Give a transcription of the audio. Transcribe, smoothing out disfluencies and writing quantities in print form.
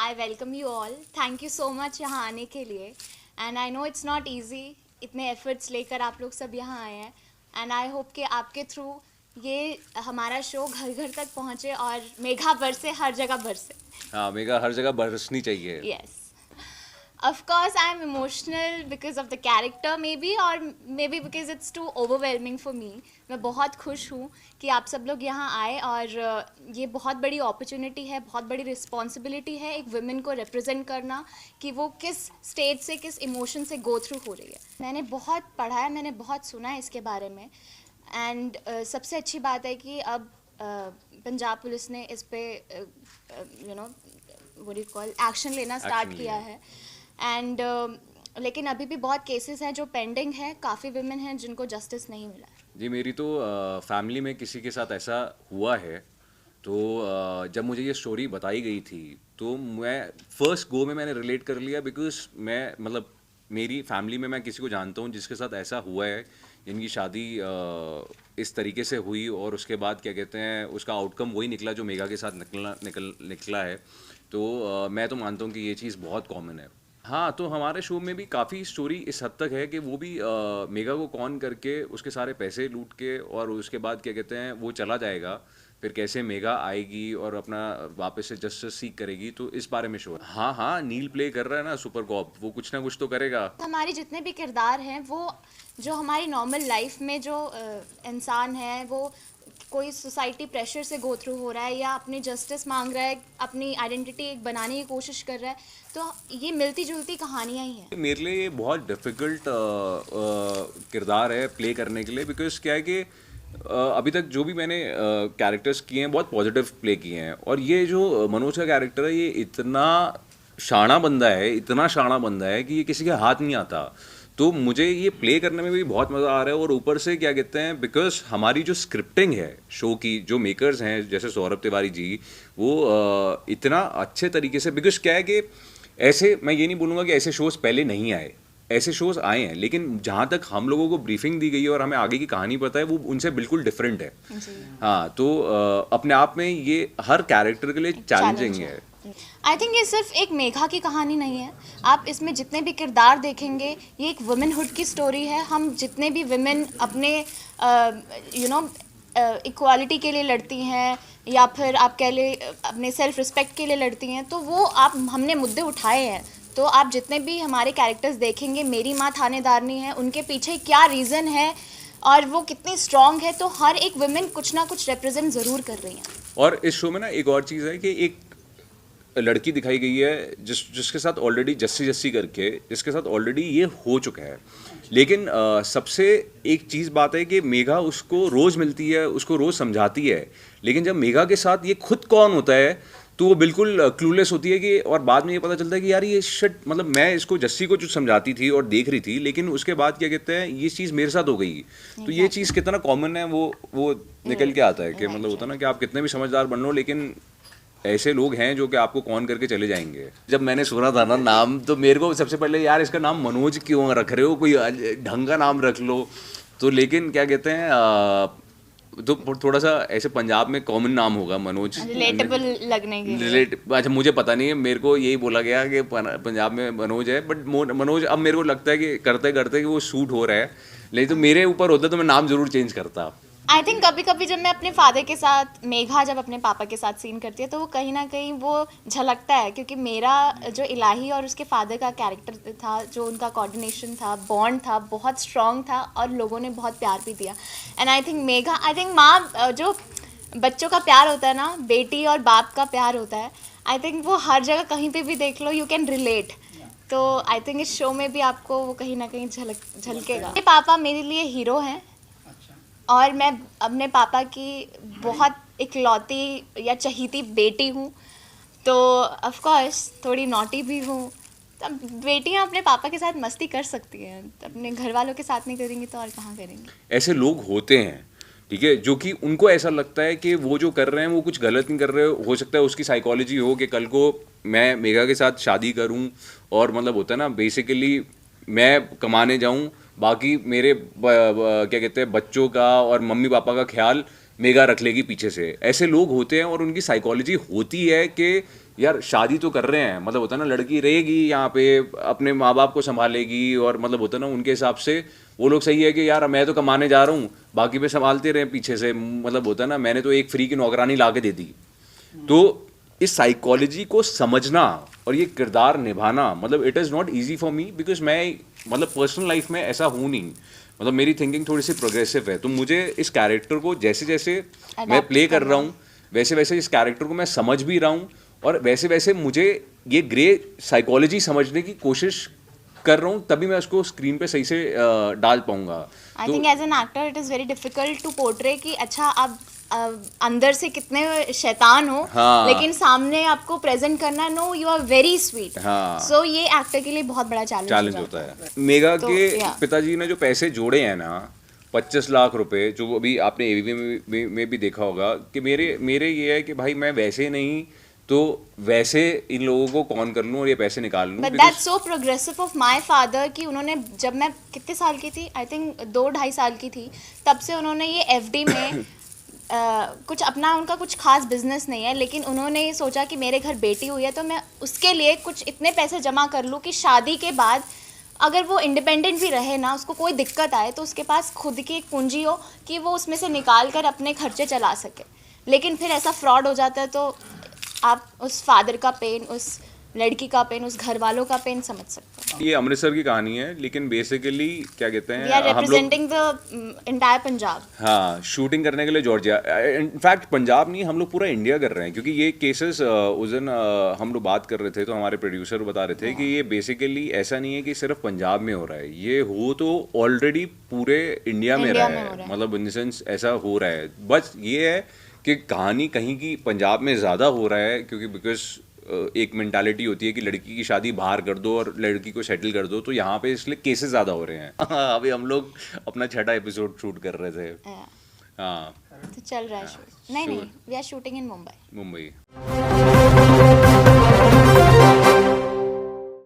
I welcome you all. Thank you so much यहाँ आने के लिए. And I know it's not easy. इतने efforts लेकर आप लोग सब यहाँ आए हैं. And I hope कि आपके through ये हमारा शो घर घर तक पहुँचे और मेघा बरसे हर जगह बरसे. हाँ, मेघा हर जगह बरसनी चाहिए. Yes. Of course, I am emotional because of the character maybe और maybe because it's too overwhelming for me. मैं बहुत खुश हूँ कि आप सब लोग यहाँ आए और ये बहुत बड़ी opportunity है, बहुत बड़ी responsibility है एक women को represent करना कि वो किस stage से किस emotion से go through हो रही है. मैंने बहुत पढ़ा है, मैंने बहुत सुना है इसके बारे में and सबसे अच्छी बात है कि अब पंजाब पुलिस ने इस पे you know what do you call action लेना start किया है. एंड लेकिन अभी भी बहुत केसेस हैं जो पेंडिंग है, काफ़ी विमेन हैं जिनको जस्टिस नहीं मिला है. जी, मेरी तो फैमिली में किसी के साथ ऐसा हुआ है. तो जब मुझे ये स्टोरी बताई गई थी तो मैं फर्स्ट गो में मैंने रिलेट कर लिया बिकॉज मैं मतलब मेरी फैमिली में मैं किसी को जानता हूँ जिसके साथ ऐसा हुआ है, जिनकी शादी इस तरीके से हुई और उसके बाद क्या कहते हैं उसका आउटकम वही निकला जो मेघा के साथ निकला है. तो मैं तो मानता हूँ कि ये चीज़ बहुत कॉमन है. हाँ, तो हमारे शो में भी काफ़ी स्टोरी इस हद तक है कि वो भी मेघा को कॉन करके उसके सारे पैसे लूट के और उसके बाद क्या कहते हैं वो चला जाएगा, फिर कैसे मेघा आएगी और अपना वापस से जस्टिस सीख करेगी. तो इस बारे में शो है. हाँ हाँ, नील प्ले कर रहा है ना सुपर कॉप, वो कुछ ना कुछ तो करेगा. हमारे जितने भी किरदार हैं वो जो हमारी नॉर्मल लाइफ में जो इंसान है वो कोई सोसाइटी प्रेशर से गो थ्रू हो रहा है या अपनी जस्टिस मांग रहा है, अपनी आइडेंटिटी एक बनाने की कोशिश कर रहा है, तो ये मिलती जुलती कहानियाँ ही हैं. मेरे लिए ये बहुत डिफ़िकल्ट किरदार है प्ले करने के लिए बिकॉज क्या है कि अभी तक जो भी मैंने कैरेक्टर्स किए हैं बहुत पॉजिटिव प्ले किए हैं और ये जो मनोज का कैरेक्टर है ये इतना शाना बंदा है कि ये किसी के हाथ नहीं आता. तो मुझे ये प्ले करने में भी बहुत मज़ा आ रहा है और ऊपर से क्या कहते हैं बिकॉज हमारी जो स्क्रिप्टिंग है शो की, जो मेकर्स हैं जैसे सौरभ तिवारी जी, वो इतना अच्छे तरीके से बिकॉज क्या है कि ऐसे मैं ये नहीं बोलूँगा कि ऐसे शोज़ पहले नहीं आए, ऐसे शोज़ आए हैं, लेकिन जहाँ तक हम लोगों को ब्रीफिंग दी गई है और हमें आगे की कहानी पता है वो उनसे बिल्कुल डिफरेंट है. हाँ, तो अपने आप में ये हर कैरेक्टर के लिए चैलेंजिंग है. आई थिंक ये सिर्फ एक मेघा की कहानी नहीं है. आप इसमें जितने भी किरदार देखेंगे ये एक वुमेनहुड की स्टोरी है. हम जितने भी विमेन अपने इक्वालिटी के लिए लड़ती हैं या फिर आप कह ले अपने सेल्फ रिस्पेक्ट के लिए लड़ती हैं, तो वो हमने मुद्दे उठाए हैं. तो आप जितने भी हमारे कैरेक्टर्स देखेंगे, मेरी माँ थानेदारनी है, उनके पीछे क्या रीज़न है और वो कितनी स्ट्रॉन्ग है, तो हर एक वुमेन कुछ ना कुछ रिप्रेजेंट ज़रूर कर रही हैं. और इस शो में ना एक और चीज़ है कि एक लड़की दिखाई गई है जिसके साथ ऑलरेडी जस्सी करके जिसके साथ ऑलरेडी ये हो चुका है. लेकिन सबसे एक चीज़ बात है कि मेघा उसको रोज़ मिलती है, उसको रोज़ समझाती है, लेकिन जब मेघा के साथ ये खुद कौन होता है तो वो बिल्कुल क्लूलेस होती है कि और बाद में ये पता चलता है कि यार ये शिट, मतलब मैं इसको जस्सी को जो समझाती थी और देख रही थी, लेकिन उसके बाद क्या कहते हैं ये चीज़ मेरे साथ हो गई. तो ये चीज़ कितना कॉमन है वो निकल के आता है कि मतलब होता है ना कि आप कितने भी समझदार बन लो लेकिन ऐसे लोग हैं जो कि आपको कॉन करके चले जाएंगे. जब मैंने सुना था ना नाम तो मेरे को सबसे पहले यार इसका नाम मनोज क्यों रख रहे हो, कोई ढंग का नाम रख लो. तो लेकिन क्या कहते हैं तो थोड़ा सा ऐसे पंजाब में कॉमन नाम होगा मनोज, रिलेटेबल लगने के लिए. अच्छा, मुझे पता नहीं है, मेरे को यही बोला गया कि पंजाब में मनोज है, बट मनोज अब मेरे को लगता है कि करते करते कि वो सूट हो रहा है. लेकिन तो मेरे ऊपर होता तो मैं नाम जरूर चेंज करता. आई थिंक कभी कभी जब मैं अपने फादर के साथ, मेघा जब अपने पापा के साथ सीन करती है तो वो कहीं ना कहीं वो झलकता है, क्योंकि मेरा जो इलाही और उसके फादर का कैरेक्टर था, जो उनका कोऑर्डिनेशन था, बॉन्ड था, बहुत स्ट्रॉन्ग था और लोगों ने बहुत प्यार भी दिया. And I think Megha, I think माँ जो बच्चों का प्यार होता है ना, बेटी और बाप का प्यार होता है, आई थिंक वो हर जगह कहीं पर भी देख लो, यू कैन रिलेट. तो आई थिंक इस शो में भी आपको वो कहीं ना कहीं झलकेगा. मेरे पापा मेरे लिए हीरो हैं और मैं अपने पापा की बहुत इकलौती या चहीती बेटी हूँ. तो ऑफ कोर्स थोड़ी नॉटी भी हूँ. तब बेटियाँ अपने पापा के साथ मस्ती कर सकती हैं, अपने घर वालों के साथ नहीं करेंगी तो और कहाँ करेंगी. ऐसे लोग होते हैं, ठीक है, जो कि उनको ऐसा लगता है कि वो जो कर रहे हैं वो कुछ गलत नहीं कर रहे. हो सकता है उसकी साइकोलॉजी हो कि कल को मैं मेघा के साथ शादी करूं और मतलब होता है ना बेसिकली मैं कमाने जाऊं, बाकी मेरे क्या कहते हैं बच्चों का और मम्मी पापा का ख्याल मेघा रख लेगी पीछे से. ऐसे लोग होते हैं और उनकी साइकोलॉजी होती है कि यार शादी तो कर रहे हैं, मतलब होता है ना लड़की रहेगी यहाँ पे, अपने माँ बाप को संभालेगी, और मतलब होता है ना उनके हिसाब से वो लोग सही है कि यार मैं तो कमाने जा रहा हूँ, बाकी पे संभालते रहे पीछे से, मतलब होता है ना मैंने तो एक फ्री की नौकरानी ला के दे दी। तो इस साइकोलॉजी को समझना और ये किरदार निभाना, मतलब it is not easy for me, because मैं मतलब पर्सनल लाइफ में ऐसा हूँ नहीं, मतलब मेरी थिंकिंग थोड़ी सी प्रोग्रेसिव है, तो मुझे इस कैरेक्टर को जैसे जैसे मैं प्ले कर रहा हूँ वैसे वैसे इस कैरेक्टर को मैं समझ भी रहा हूँ, और वैसे वैसे मुझे ये ग्रे साइकोलॉजी समझने की कोशिश कर रहा हूँ, तभी मैं उसको स्क्रीन पे सही से डाल पाऊंगा। I think as an actor it is very difficult to portray कि अच्छा आप अंदर से कितने शैतान हो, हाँ। लेकिन सामने आपको प्रेजेंट करना, no you are very sweet. हाँ। सो ये एक्टर के लिए बहुत बड़ा चैलेंज होता है। मेगा तो, के yeah. पिताजी ने जो पैसे जोड़े हैं ना, 25 लाख रुपए, जो अभी आपने एवीवी में भी देखा होगा, कि मेरे ये है कि भाई मैं वैसे नहीं तो वैसे इन लोगों को कौन कर लूं और ये पैसे निकाल लूं। But that's so progressive of my father कि उन्होंने, जब मैं कितने साल की थी, आई थिंक 2-2.5 साल की थी, तब से उन्होंने ये एफडी में कुछ अपना, उनका कुछ खास बिजनेस नहीं है, लेकिन उन्होंने ये सोचा कि मेरे घर बेटी हुई है तो मैं उसके लिए कुछ इतने पैसे जमा कर लूँ कि शादी के बाद अगर वो इंडिपेंडेंट भी रहे ना, उसको कोई दिक्कत आए तो उसके पास खुद की एक पूंजी हो कि वो उसमें से निकाल कर अपने खर्चे चला सके। लेकिन फिर ऐसा फ्रॉड हो जाता है तो आप उस फादर का पेन, उस लड़की का पेन, उस घर वालों का पेन समझ सकते हो। ये अमृतसर की कहानी है, लेकिन बेसिकली क्या कहते वी आर हैं हम लोग, रिप्रेजेंटिंग द एंटायर पंजाब। हाँ, शूटिंग करने के लिए जॉर्जिया, इनफैक्ट पंजाब नहीं, हम लोग पूरा इंडिया कर रहे हैं, क्योंकि ये केसेस उस दिन हम लोग बात कर रहे थे तो हमारे प्रोड्यूसर बता रहे थे कि ये बेसिकली ऐसा नहीं है कि सिर्फ पंजाब में हो रहा है, ये हो तो ऑलरेडी पूरे इंडिया में रहा है, मतलब इन सेंस ऐसा हो रहा है। बस ये है कि कहानी कहीं की पंजाब में ज़्यादा हो रहा है, क्योंकि बिकॉज एक मेंटालिटी होती है कि लड़की की शादी बाहर कर दो और लड़की को सेटल कर दो, तो यहाँ पे इसलिए केसेस ज़्यादा हो रहे हैं। अभी हम लोग अपना 6ठा एपिसोड शूट कर रहे थे। हाँ, तो चल रहा है शूट। नहीं, we are shooting in Mumbai. Mumbai.